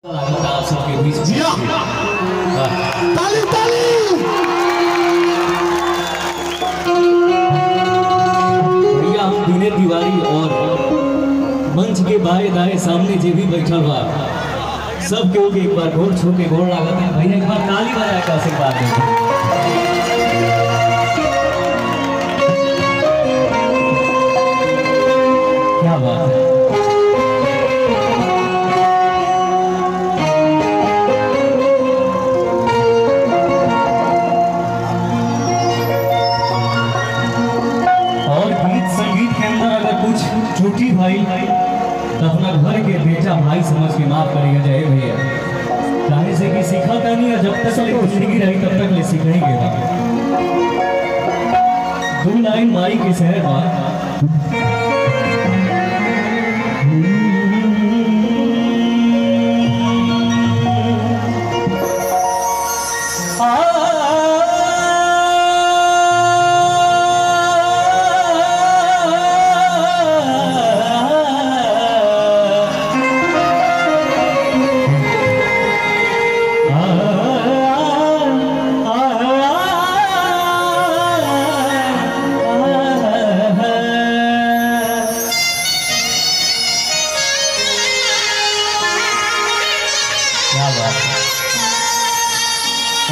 आप सबके बीच ताली ताली। भैया हम दिने तिवारी और मंच के बाएं दाएं सामने जे भी बैठल बा सब केहू के एक बार गोड़ छू के गोड़ लागत है। भैया एक बार ताली बजा के आशीर्वाद दें। क्या बात है। छोटी भाई तो अपना घर के बेटा भाई समझ के माफ करेगा जय भैया। काहे से कि सीखा था नहीं, जब तक जिंदगी रही तब तक ले सीख नहीं गया। दो लाइन माई के शहर में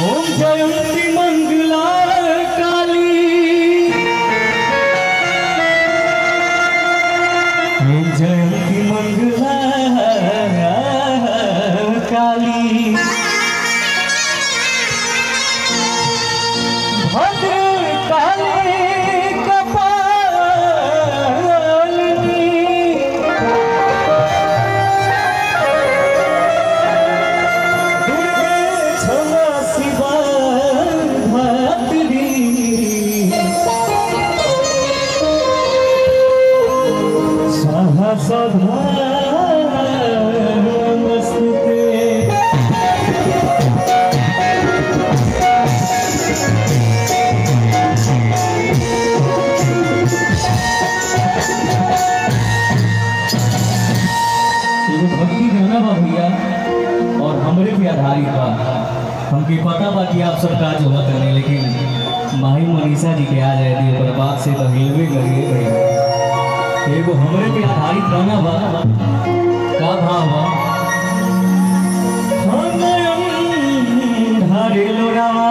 ओम जयंती मंगला काली, ओम जयंती मंगला काली, भद्र काली भैया और हमरे पे आधारित बा। हमके पता बा कि आप सब काज होगा करने, लेकिन माही मनीषा जी के आ जाए दी ओकर बात से तो हिलवे लगे भैया। एगो हमरे पे आधारित गाना बा। का भाव बा? धारे लोरावा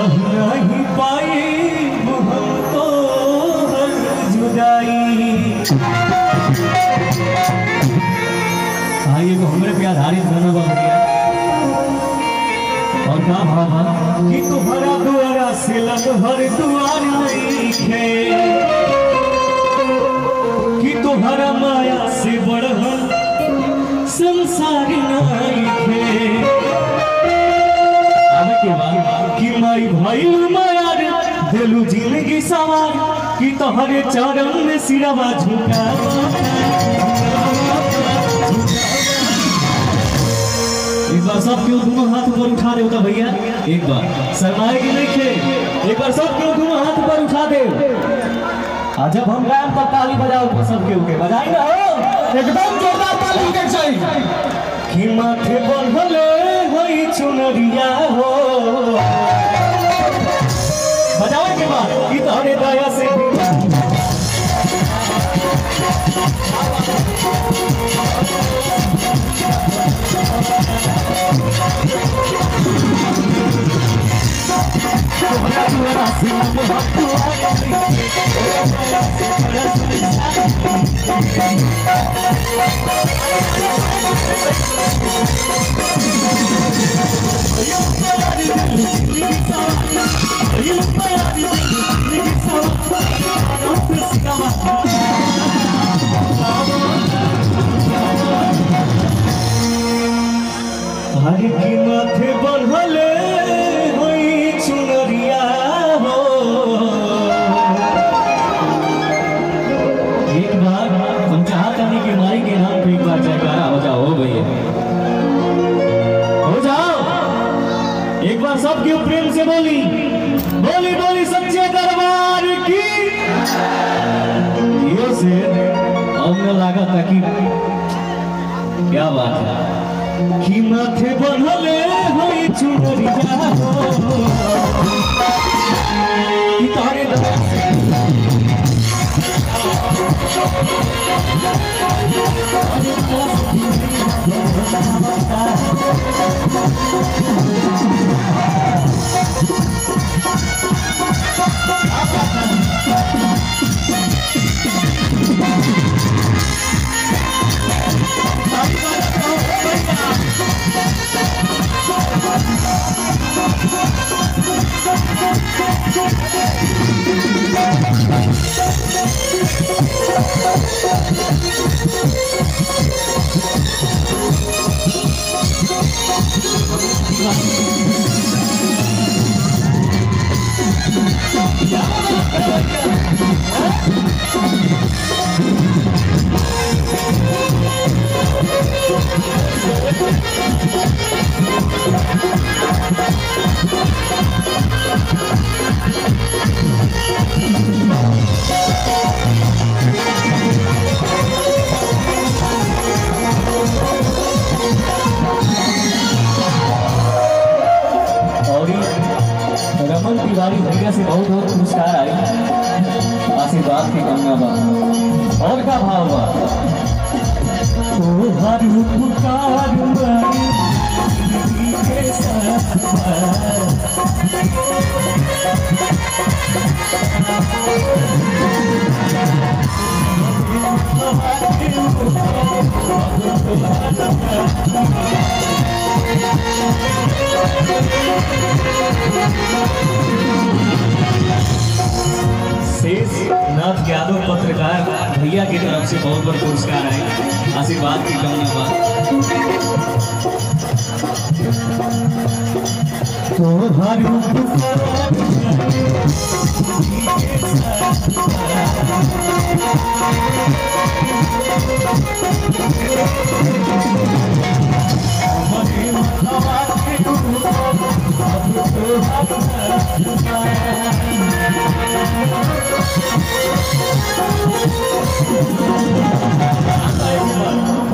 नहीं पाई हम तो हर जुदाई। आइए को हमरे पे आधारित गाना बा भैया। और का भावा कि तुम्हारा द्वारा से लगभग द्वार नहीं खे, कि तुम्हारा माया से बढ़ल संसार नहीं खे। कि माई भाई माया दिलू जिंदगी सवार, कि तोहरे चरण में सिरवा झुका। एक बार सब क्यों दोनों हाथ ऊपर उठा दे होता भैया। एक बार शर्माए की नहीं खे, एक बार सब क्यों दोनों हाथ ऊपर उठा दे। जब हम गायब तब ताली बजाओ सब के ऊपर बजाई ना हो, एकदम जोरदार ताली के चाहिए। कि माथे बढ़ले होई चुनरिया हो, बजाओ के बाद कि तोहरे दया से कि माथे बंधले होई चुनरिया हो। एक बार हम चाहते हैं कि माई के नाम पे एक बार जयकारा हो जाओ भैया, हो जाओ एक बार सबके प्रेम से बोली बोली बोली सच्चे दरबार की। ये से हमने लगा था कि क्या बात है कि माथे बंधले होई चुनरिया हो कि तारे रमन तिवारी भैया से बहुत बहुत पुरस्कार आए, आशीर्वाद की कामना बा। और का भाव बा शेषनाथ यादव पत्रकार भैया की तरफ से बहुत बहुत पुरस्कार आए, आशीर्वाद की कामना बा।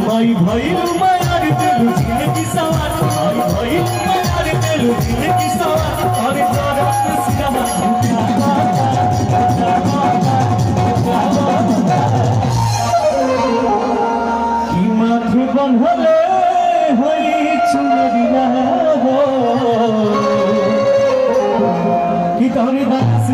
माई भाई मार तेलु जिंदगी सवार, माई भाई मार तेलु जिंदगी सवार, अरे तोरा सिरमा कि माथे बंधले होई चुनरिया हो कि तोरी दास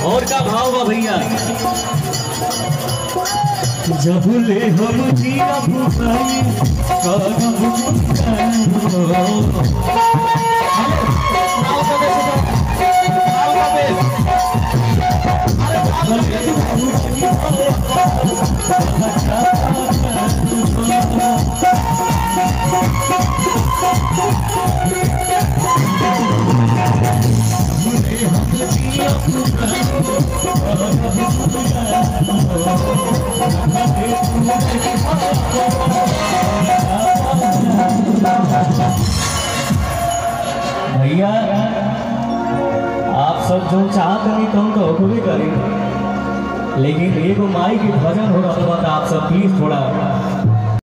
और का भाव बा भैया जब ले हम जिया भूखाई भैया आप सब जो चाहते नहीं तो हम तो होबे करें, लेकिन एगो माई के भजन हो रहा था, आप सब प्लीज थोड़ा